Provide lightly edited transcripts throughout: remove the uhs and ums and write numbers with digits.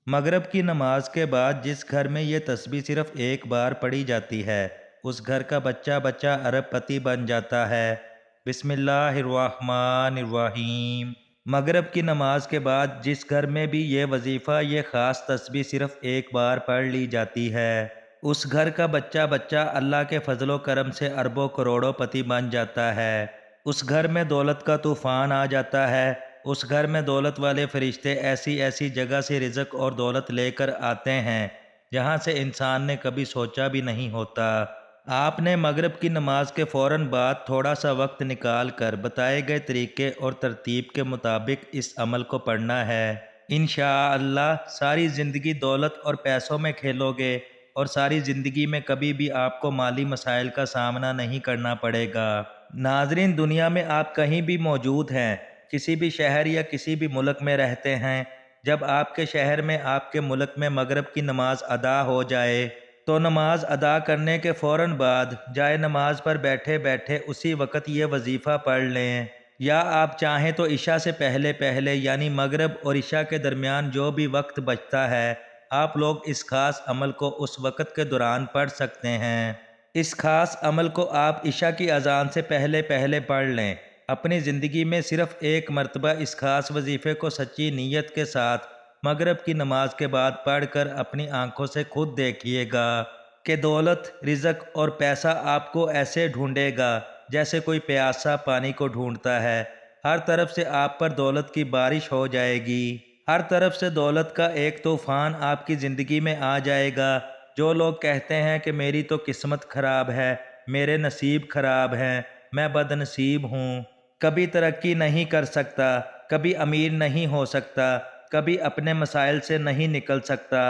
مغرب کی نماز کے بعد جس گھر میں یہ تسبیح صرف ایک بار پڑھی جاتی ہے اس گھر کا بچہ بچہ ارب پتی بن جاتا ہے۔ بسم اللہ الرحمن الرحیم۔ مغرب کی نماز کے بعد جس گھر میں بھی یہ وظیفہ یہ خاص تسبیح صرف ایک بار پڑھ لی جاتی ہے اس گھر کا بچہ بچہ اللہ کے فضل و کرم سے اربوں کروڑوں پتی بن جاتا ہے۔ اس گھر میں دولت کا طوفان آ جاتا ہے۔ اس گھر میں دولت والے فرشتے ایسی ایسی جگہ سے رزق اور دولت لے کر آتے ہیں جہاں سے انسان نے کبھی سوچا بھی نہیں ہوتا۔ آپ نے مغرب کی نماز کے فوراً بعد تھوڑا سا وقت نکال کر بتائے گئے طریقے اور ترتیب کے مطابق اس عمل کو پڑھنا ہے۔ انشاءاللہ ساری زندگی دولت اور پیسوں میں کھیلو گے اور ساری زندگی میں کبھی بھی آپ کو مالی مسائل کا سامنا نہیں کرنا پڑے گا۔ ناظرین، دنیا میں آپ کہیں بھی موجود ہیں، کسی بھی شہر یا کسی بھی ملک میں رہتے ہیں، جب آپ کے شہر میں آپ کے ملک میں مغرب کی نماز ادا ہو جائے تو نماز ادا کرنے کے فوراً بعد جائے نماز پر بیٹھے بیٹھے اسی وقت یہ وظیفہ پڑھ لیں، یا آپ چاہیں تو عشاء سے پہلے پہلے یعنی مغرب اور عشاء کے درمیان جو بھی وقت بچتا ہے آپ لوگ اس خاص عمل کو اس وقت کے دوران پڑھ سکتے ہیں۔ اس خاص عمل کو آپ عشاء کی اذان سے پہلے پہلے پڑھ لیں۔ اپنی زندگی میں صرف ایک مرتبہ اس خاص وظیفے کو سچی نیت کے ساتھ مغرب کی نماز کے بعد پڑھ کر اپنی آنکھوں سے خود دیکھیے گا کہ دولت، رزق اور پیسہ آپ کو ایسے ڈھونڈے گا جیسے کوئی پیاسا پانی کو ڈھونڈتا ہے۔ ہر طرف سے آپ پر دولت کی بارش ہو جائے گی۔ ہر طرف سے دولت کا ایک طوفان آپ کی زندگی میں آ جائے گا۔ جو لوگ کہتے ہیں کہ میری تو قسمت خراب ہے، میرے نصیب خراب ہیں، میں بد نصیب ہوں، کبھی ترقی نہیں کر سکتا، کبھی امیر نہیں ہو سکتا، کبھی اپنے مسائل سے نہیں نکل سکتا،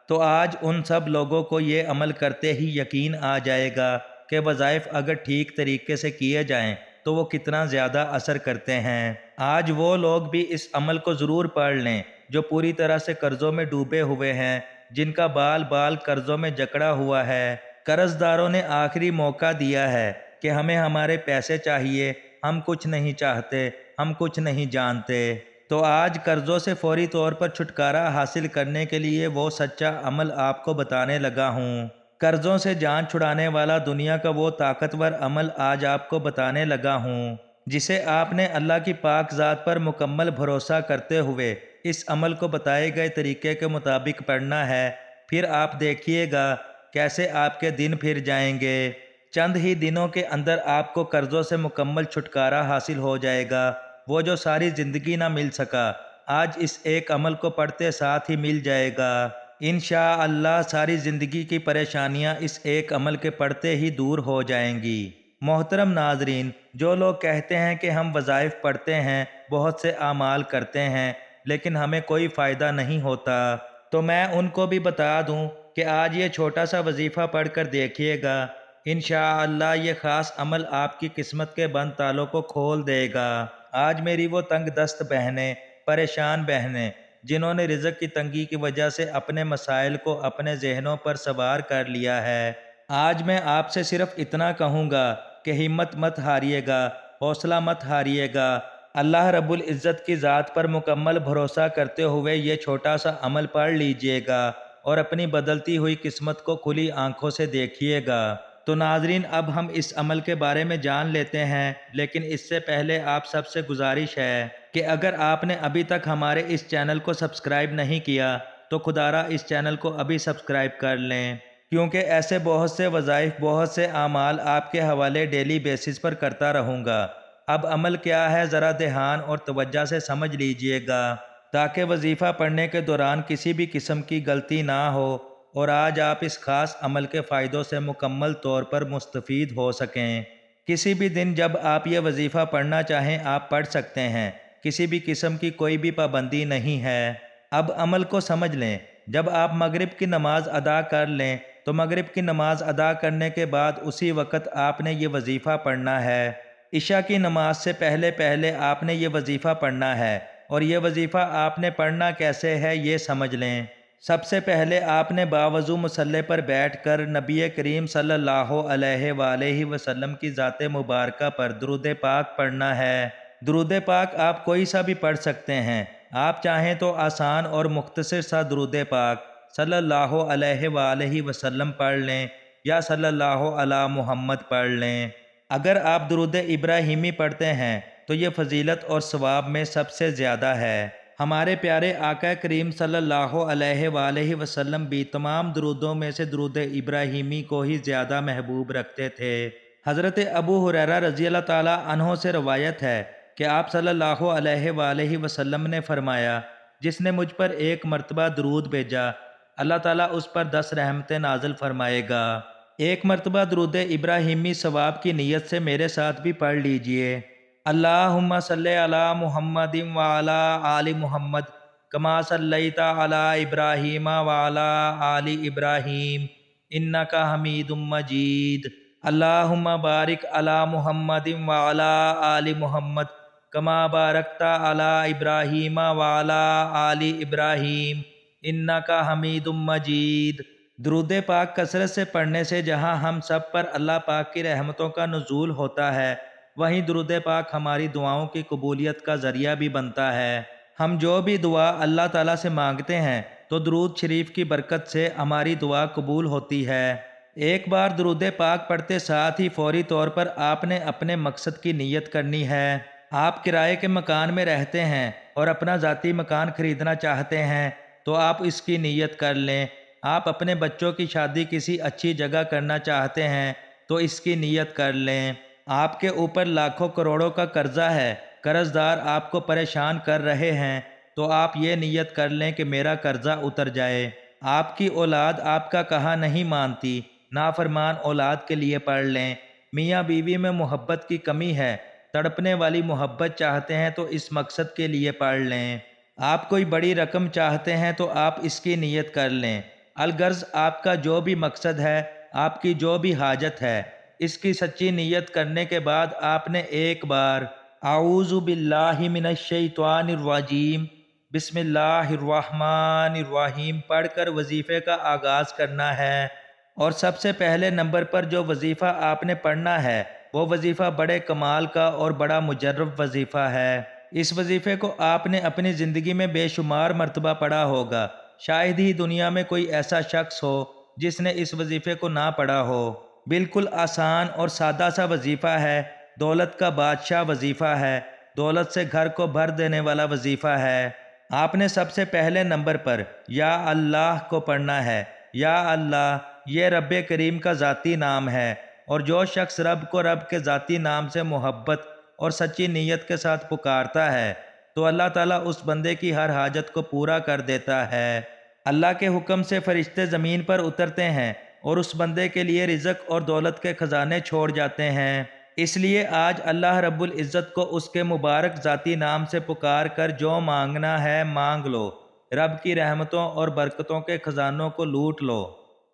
تو آج ان سب لوگوں کو یہ عمل کرتے ہی یقین آ جائے گا کہ وظائف اگر ٹھیک طریقے سے کیے جائیں تو وہ کتنا زیادہ اثر کرتے ہیں۔ آج وہ لوگ بھی اس عمل کو ضرور پڑھ لیں جو پوری طرح سے قرضوں میں ڈوبے ہوئے ہیں، جن کا بال بال قرضوں میں جکڑا ہوا ہے۔ قرض داروں نے آخری موقع دیا ہے کہ ہمیں ہمارے پیسے چاہیے، ہم کچھ نہیں چاہتے، ہم کچھ نہیں جانتے۔ تو آج قرضوں سے فوری طور پر چھٹکارا حاصل کرنے کے لیے وہ سچا عمل آپ کو بتانے لگا ہوں۔ قرضوں سے جان چھڑانے والا دنیا کا وہ طاقتور عمل آج آپ کو بتانے لگا ہوں، جسے آپ نے اللہ کی پاک ذات پر مکمل بھروسہ کرتے ہوئے اس عمل کو بتائے گئے طریقے کے مطابق پڑھنا ہے۔ پھر آپ دیکھیے گا کیسے آپ کے دن پھر جائیں گے۔ چند ہی دنوں کے اندر آپ کو قرضوں سے مکمل چھٹکارا حاصل ہو جائے گا۔ وہ جو ساری زندگی نہ مل سکا آج اس ایک عمل کو پڑھتے ساتھ ہی مل جائے گا۔ انشاءاللہ ساری زندگی کی پریشانیاں اس ایک عمل کے پڑھتے ہی دور ہو جائیں گی۔ محترم ناظرین، جو لوگ کہتے ہیں کہ ہم وظائف پڑھتے ہیں، بہت سے اعمال کرتے ہیں لیکن ہمیں کوئی فائدہ نہیں ہوتا، تو میں ان کو بھی بتا دوں کہ آج یہ چھوٹا سا وظیفہ پڑھ کر دیکھیے گا، انشاءاللہ یہ خاص عمل آپ کی قسمت کے بند تالوں کو کھول دے گا۔ آج میری وہ تنگ دست بہنیں، پریشان بہنیں، جنہوں نے رزق کی تنگی کی وجہ سے اپنے مسائل کو اپنے ذہنوں پر سوار کر لیا ہے، آج میں آپ سے صرف اتنا کہوں گا کہ ہمت مت ہاریے گا، حوصلہ مت ہاریے گا۔ اللہ رب العزت کی ذات پر مکمل بھروسہ کرتے ہوئے یہ چھوٹا سا عمل پڑھ لیجئے گا اور اپنی بدلتی ہوئی قسمت کو کھلی آنکھوں سے دیکھیے گا۔ تو ناظرین، اب ہم اس عمل کے بارے میں جان لیتے ہیں، لیکن اس سے پہلے آپ سب سے گزارش ہے کہ اگر آپ نے ابھی تک ہمارے اس چینل کو سبسکرائب نہیں کیا تو خدارا اس چینل کو ابھی سبسکرائب کر لیں، کیونکہ ایسے بہت سے وظائف، بہت سے اعمال آپ کے حوالے ڈیلی بیسس پر کرتا رہوں گا۔ اب عمل کیا ہے ذرا دھیان اور توجہ سے سمجھ لیجئے گا تاکہ وظیفہ پڑھنے کے دوران کسی بھی قسم کی غلطی نہ ہو اور آج آپ اس خاص عمل کے فائدوں سے مکمل طور پر مستفید ہو سکیں۔ کسی بھی دن جب آپ یہ وظیفہ پڑھنا چاہیں آپ پڑھ سکتے ہیں، کسی بھی قسم کی کوئی بھی پابندی نہیں ہے۔ اب عمل کو سمجھ لیں۔ جب آپ مغرب کی نماز ادا کر لیں تو مغرب کی نماز ادا کرنے کے بعد اسی وقت آپ نے یہ وظیفہ پڑھنا ہے۔ عشاء کی نماز سے پہلے پہلے آپ نے یہ وظیفہ پڑھنا ہے، اور یہ وظیفہ آپ نے پڑھنا کیسے ہے یہ سمجھ لیں۔ سب سے پہلے آپ نے باوضو مصلی پر بیٹھ کر نبی کریم صلی اللہ علیہ وآلہ وسلم کی ذات مبارکہ پر درود پاک پڑھنا ہے۔ درود پاک آپ کوئی سا بھی پڑھ سکتے ہیں، آپ چاہیں تو آسان اور مختصر سا درود پاک صلی اللہ علیہ وآلہ وسلم پڑھ لیں یا صلی اللہ علی محمد پڑھ لیں۔ اگر آپ درود ابراہیمی پڑھتے ہیں تو یہ فضیلت اور ثواب میں سب سے زیادہ ہے۔ ہمارے پیارے آقا کریم صلی اللہ علیہ وآلہ وسلم بھی تمام درودوں میں سے درود ابراہیمی کو ہی زیادہ محبوب رکھتے تھے۔ حضرت ابو ہریرہ رضی اللہ تعالیٰ عنہ سے روایت ہے کہ آپ صلی اللہ علیہ وآلہ وسلم نے فرمایا، جس نے مجھ پر ایک مرتبہ درود بھیجا اللہ تعالیٰ اس پر 10 رحمتیں نازل فرمائے گا۔ ایک مرتبہ درود ابراہیمی ثواب کی نیت سے میرے ساتھ بھی پڑھ لیجئے۔ اللہم صلی علی محمد وعلی آل محمد کما صلیت علی ابراہیم وعلی آل ابراہیم انک حمید مجید۔ اللہم بارک علی محمد وعلی آل محمد کما بارکت علی ابراہیم وعلی آل ابراہیم انک حمید مجید۔ درود پاک کثرت سے پڑھنے سے جہاں ہم سب پر اللہ پاک کی رحمتوں کا نزول ہوتا ہے، وہیں درود پاک ہماری دعاؤں کی قبولیت کا ذریعہ بھی بنتا ہے۔ ہم جو بھی دعا اللہ تعالیٰ سے مانگتے ہیں تو درود شریف کی برکت سے ہماری دعا قبول ہوتی ہے۔ ایک بار درود پاک پڑھتے ساتھ ہی فوری طور پر آپ نے اپنے مقصد کی نیت کرنی ہے۔ آپ کرائے کے مکان میں رہتے ہیں اور اپنا ذاتی مکان خریدنا چاہتے ہیں تو آپ اس کی نیت کر لیں۔ آپ اپنے بچوں کی شادی کسی اچھی جگہ کرنا چاہتے ہیں تو اس کی نیت کر لیں۔ آپ کے اوپر لاکھوں کروڑوں کا قرضہ ہے، قرض دار آپ کو پریشان کر رہے ہیں تو آپ یہ نیت کر لیں کہ میرا قرضہ اتر جائے۔ آپ کی اولاد آپ کا کہا نہیں مانتی، نافرمان اولاد کے لیے پڑھ لیں۔ میاں بیوی میں محبت کی کمی ہے، تڑپنے والی محبت چاہتے ہیں تو اس مقصد کے لیے پڑھ لیں۔ آپ کوئی بڑی رقم چاہتے ہیں تو آپ اس کی نیت کر لیں۔ الغرض آپ کا جو بھی مقصد ہے، آپ کی جو بھی حاجت ہے، اس کی سچی نیت کرنے کے بعد آپ نے ایک بار اعوذ باللہ من الشیطان الرجیم بسم اللہ الرحمن الرحیم پڑھ کر وظیفے کا آغاز کرنا ہے۔ اور سب سے پہلے نمبر پر جو وظیفہ آپ نے پڑھنا ہے وہ وظیفہ بڑے کمال کا اور بڑا مجرب وظیفہ ہے۔ اس وظیفے کو آپ نے اپنی زندگی میں بے شمار مرتبہ پڑھا ہوگا، شاید ہی دنیا میں کوئی ایسا شخص ہو جس نے اس وظیفے کو نہ پڑھا ہو۔ بالکل آسان اور سادہ سا وظیفہ ہے، دولت کا بادشاہ وظیفہ ہے، دولت سے گھر کو بھر دینے والا وظیفہ ہے۔ آپ نے سب سے پہلے نمبر پر یا اللہ کو پڑھنا ہے۔ یا اللہ یہ رب کریم کا ذاتی نام ہے، اور جو شخص رب کو رب کے ذاتی نام سے محبت اور سچی نیت کے ساتھ پکارتا ہے تو اللہ تعالیٰ اس بندے کی ہر حاجت کو پورا کر دیتا ہے۔ اللہ کے حکم سے فرشتے زمین پر اترتے ہیں اور اس بندے کے لیے رزق اور دولت کے خزانے چھوڑ جاتے ہیں۔ اس لیے آج اللہ رب العزت کو اس کے مبارک ذاتی نام سے پکار کر جو مانگنا ہے مانگ لو، رب کی رحمتوں اور برکتوں کے خزانوں کو لوٹ لو۔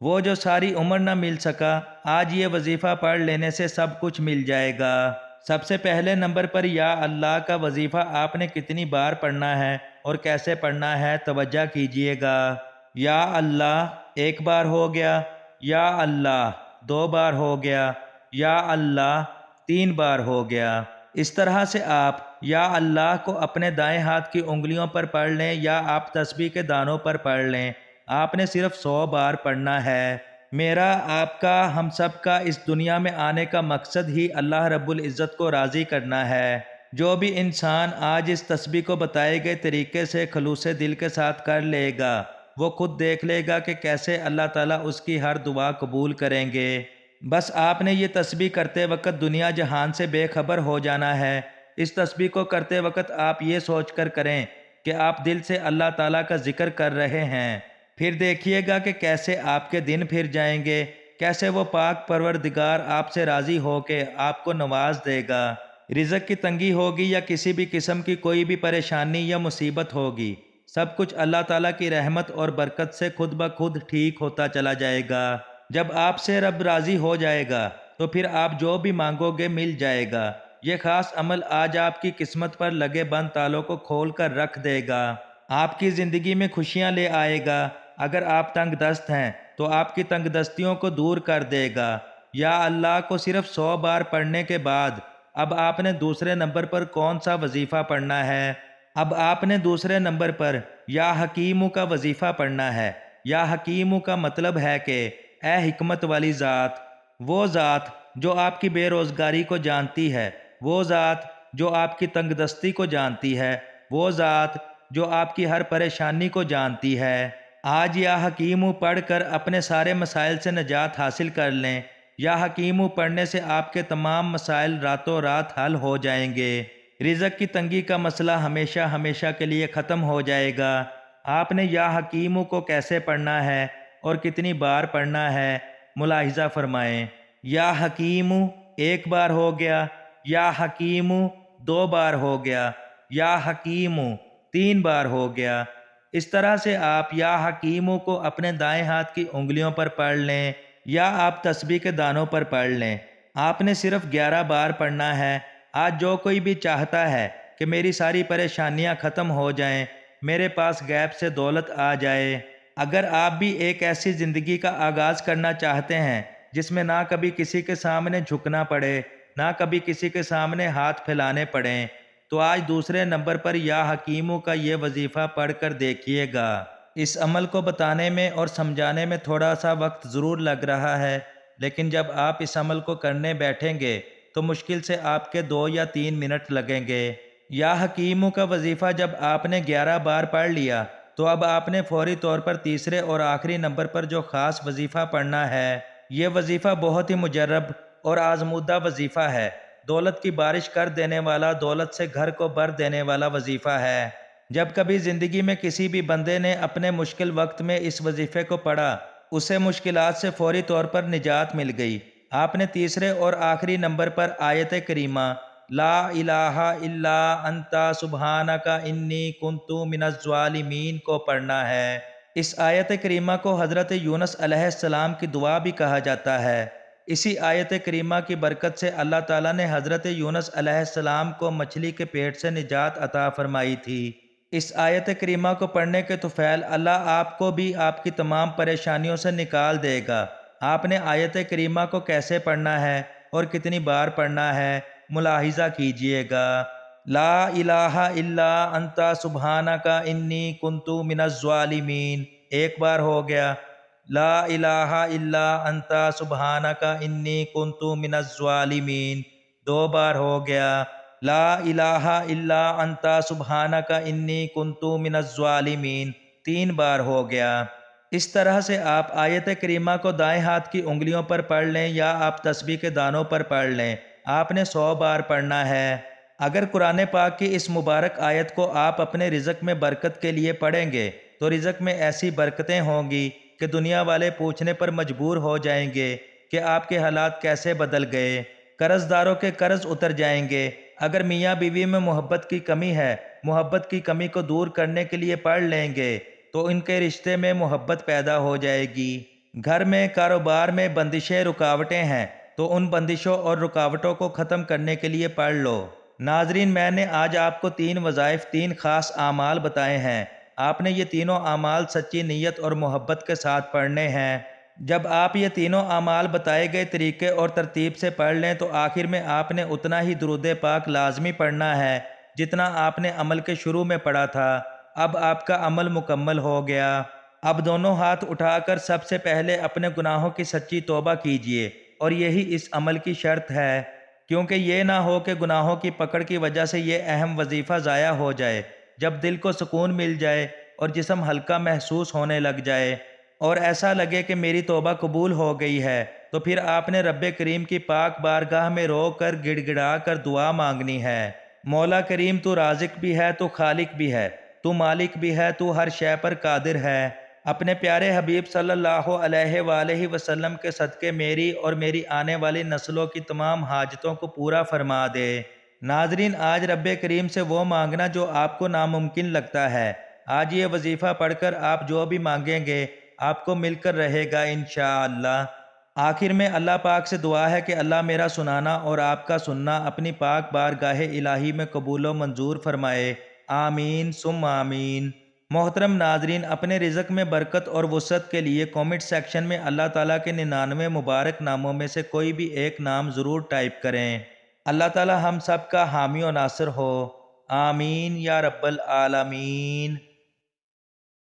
وہ جو ساری عمر نہ مل سکا، آج یہ وظیفہ پڑھ لینے سے سب کچھ مل جائے گا۔ سب سے پہلے نمبر پر یا اللہ کا وظیفہ آپ نے کتنی بار پڑھنا ہے اور کیسے پڑھنا ہے توجہ کیجئے گا۔ یا اللہ ایک بار ہو گیا، یا اللہ 2 بار ہو گیا، یا اللہ 3 بار ہو گیا۔ اس طرح سے آپ یا اللہ کو اپنے دائیں ہاتھ کی انگلیوں پر پڑھ لیں یا آپ تسبیح کے دانوں پر پڑھ لیں۔ آپ نے صرف 100 بار پڑھنا ہے۔ میرا آپ کا ہم سب کا اس دنیا میں آنے کا مقصد ہی اللہ رب العزت کو راضی کرنا ہے۔ جو بھی انسان آج اس تسبیح کو بتائے گئے طریقے سے خلوص دل کے ساتھ کر لے گا، وہ خود دیکھ لے گا کہ کیسے اللہ تعالیٰ اس کی ہر دعا قبول کریں گے۔ بس آپ نے یہ تسبیح کرتے وقت دنیا جہان سے بے خبر ہو جانا ہے۔ اس تسبیح کو کرتے وقت آپ یہ سوچ کر کریں کہ آپ دل سے اللہ تعالیٰ کا ذکر کر رہے ہیں۔ پھر دیکھیے گا کہ کیسے آپ کے دن پھر جائیں گے، کیسے وہ پاک پروردگار آپ سے راضی ہو کے آپ کو نواز دے گا۔ رزق کی تنگی ہوگی یا کسی بھی قسم کی کوئی بھی پریشانی یا مصیبت ہوگی، سب کچھ اللہ تعالیٰ کی رحمت اور برکت سے خود بخود ٹھیک ہوتا چلا جائے گا۔ جب آپ سے رب راضی ہو جائے گا تو پھر آپ جو بھی مانگو گے مل جائے گا۔ یہ خاص عمل آج آپ کی قسمت پر لگے بند تالوں کو کھول کر رکھ دے گا، آپ کی زندگی میں خوشیاں لے آئے گا۔ اگر آپ تنگ دست ہیں تو آپ کی تنگ دستیوں کو دور کر دے گا۔ یا اللہ کو صرف 100 بار پڑھنے کے بعد اب آپ نے دوسرے نمبر پر کون سا وظیفہ پڑھنا ہے؟ اب آپ نے دوسرے نمبر پر یا حکیمو کا وظیفہ پڑھنا ہے۔ یا حکیمو کا مطلب ہے کہ اے حکمت والی ذات، وہ ذات جو آپ کی بے روزگاری کو جانتی ہے، وہ ذات جو آپ کی تنگ دستی کو جانتی ہے، وہ ذات جو آپ کی ہر پریشانی کو جانتی ہے۔ آج یا حکیمو پڑھ کر اپنے سارے مسائل سے نجات حاصل کر لیں۔ یا حکیمو پڑھنے سے آپ کے تمام مسائل راتوں رات حل ہو جائیں گے۔ رزق کی تنگی کا مسئلہ ہمیشہ ہمیشہ کے لیے ختم ہو جائے گا۔ آپ نے یا حکیمو کو کیسے پڑھنا ہے اور کتنی بار پڑھنا ہے، ملاحظہ فرمائیں۔ یا حکیمو ایک بار ہو گیا، یا حکیمو دو بار ہو گیا، یا حکیمو تین بار ہو گیا۔ اس طرح سے آپ یا حکیمو کو اپنے دائیں ہاتھ کی انگلیوں پر پڑھ لیں یا آپ تسبیح کے دانوں پر پڑھ لیں۔ آپ نے صرف 11 بار پڑھنا ہے۔ آج جو کوئی بھی چاہتا ہے کہ میری ساری پریشانیاں ختم ہو جائیں، میرے پاس غیب سے دولت آ جائے، اگر آپ بھی ایک ایسی زندگی کا آغاز کرنا چاہتے ہیں جس میں نہ کبھی کسی کے سامنے جھکنا پڑے، نہ کبھی کسی کے سامنے ہاتھ پھیلانے پڑیں، تو آج دوسرے نمبر پر یا حکیموں کا یہ وظیفہ پڑھ کر دیکھیے گا۔ اس عمل کو بتانے میں اور سمجھانے میں تھوڑا سا وقت ضرور لگ رہا ہے، لیکن جب آپ اس عمل کو کرنے بیٹھیں گے تو مشکل سے آپ کے 2 یا 3 منٹ لگیں گے۔ یا حکیموں کا وظیفہ جب آپ نے 11 بار پڑھ لیا تو اب آپ نے فوری طور پر تیسرے اور آخری نمبر پر جو خاص وظیفہ پڑھنا ہے، یہ وظیفہ بہت ہی مجرب اور آزمودہ وظیفہ ہے۔ دولت کی بارش کر دینے والا، دولت سے گھر کو بھر دینے والا وظیفہ ہے۔ جب کبھی زندگی میں کسی بھی بندے نے اپنے مشکل وقت میں اس وظیفے کو پڑھا، اسے مشکلات سے فوری طور پر نجات مل گئی۔ آپ نے تیسرے اور آخری نمبر پر آیت کریمہ لا الہ الا انت سبحانک انی کنت من الظالمین کو پڑھنا ہے۔ اس آیت کریمہ کو حضرت یونس علیہ السلام کی دعا بھی کہا جاتا ہے۔ اسی آیت کریمہ کی برکت سے اللہ تعالیٰ نے حضرت یونس علیہ السلام کو مچھلی کے پیٹ سے نجات عطا فرمائی تھی۔ اس آیت کریمہ کو پڑھنے کے طفیل اللہ آپ کو بھی آپ کی تمام پریشانیوں سے نکال دے گا۔ آپ نے آیت کریمہ کو کیسے پڑھنا ہے اور کتنی بار پڑھنا ہے، ملاحظہ کیجئے گا۔ لا الہ الا انت سبحانک انی کنت من الظالمین ایک بار ہو گیا۔ لا الہ الا انت سبحانک انی کنت من الظالمین 2 بار ہو گیا۔ لا الہ الا انت سبحانک انی کنت من الظالمین 3 بار ہو گیا۔ اس طرح سے آپ آیت کریمہ کو دائیں ہاتھ کی انگلیوں پر پڑھ لیں یا آپ تسبیح کے دانوں پر پڑھ لیں۔ آپ نے 100 بار پڑھنا ہے۔ اگر قرآن پاک کی اس مبارک آیت کو آپ اپنے رزق میں برکت کے لیے پڑھیں گے تو رزق میں ایسی برکتیں ہوں گی کہ دنیا والے پوچھنے پر مجبور ہو جائیں گے کہ آپ کے حالات کیسے بدل گئے۔ قرض داروں کے قرض اتر جائیں گے۔ اگر میاں بیوی میں محبت کی کمی ہے، محبت کی کمی کو دور کرنے کے لیے پڑھ لیں گے تو ان کے رشتے میں محبت پیدا ہو جائے گی۔ گھر میں، کاروبار میں بندشیں، رکاوٹیں ہیں تو ان بندشوں اور رکاوٹوں کو ختم کرنے کے لیے پڑھ لو۔ ناظرین، میں نے آج آپ کو 3 وظائف، 3 خاص اعمال بتائے ہیں۔ آپ نے یہ تینوں اعمال سچی نیت اور محبت کے ساتھ پڑھنے ہیں۔ جب آپ یہ تینوں اعمال بتائے گئے طریقے اور ترتیب سے پڑھ لیں تو آخر میں آپ نے اتنا ہی درود پاک لازمی پڑھنا ہے جتنا آپ نے عمل کے شروع میں پڑھا تھا۔ اب آپ کا عمل مکمل ہو گیا۔ اب دونوں ہاتھ اٹھا کر سب سے پہلے اپنے گناہوں کی سچی توبہ کیجیے، اور یہی اس عمل کی شرط ہے، کیونکہ یہ نہ ہو کہ گناہوں کی پکڑ کی وجہ سے یہ اہم وظیفہ ضائع ہو جائے۔ جب دل کو سکون مل جائے اور جسم ہلکا محسوس ہونے لگ جائے اور ایسا لگے کہ میری توبہ قبول ہو گئی ہے، تو پھر آپ نے رب کریم کی پاک بارگاہ میں رو کر گڑ گڑا کر دعا مانگنی ہے۔ مولا کریم، تو رازق بھی ہے، تو خالق بھی ہے، تو مالک بھی ہے، تو ہر شے پر قادر ہے۔ اپنے پیارے حبیب صلی اللہ علیہ وآلہ وسلم کے صدقے میری اور میری آنے والی نسلوں کی تمام حاجتوں کو پورا فرما دے۔ ناظرین، آج رب کریم سے وہ مانگنا جو آپ کو ناممکن لگتا ہے، آج یہ وظیفہ پڑھ کر آپ جو بھی مانگیں گے آپ کو مل کر رہے گا انشاءاللہ۔ آخر میں اللہ پاک سے دعا ہے کہ اللہ میرا سنانا اور آپ کا سننا اپنی پاک بارگاہ الہی میں قبول و منظور فرمائے۔ آمین ثم آمین۔ محترم ناظرین، اپنے رزق میں برکت اور وسعت کے لیے کومنٹ سیکشن میں اللہ تعالیٰ کے 99 مبارک ناموں میں سے کوئی بھی ایک نام ضرور ٹائپ کریں۔ اللہ تعالیٰ ہم سب کا حامی و ناصر ہو۔ آمین یا رب العالمین۔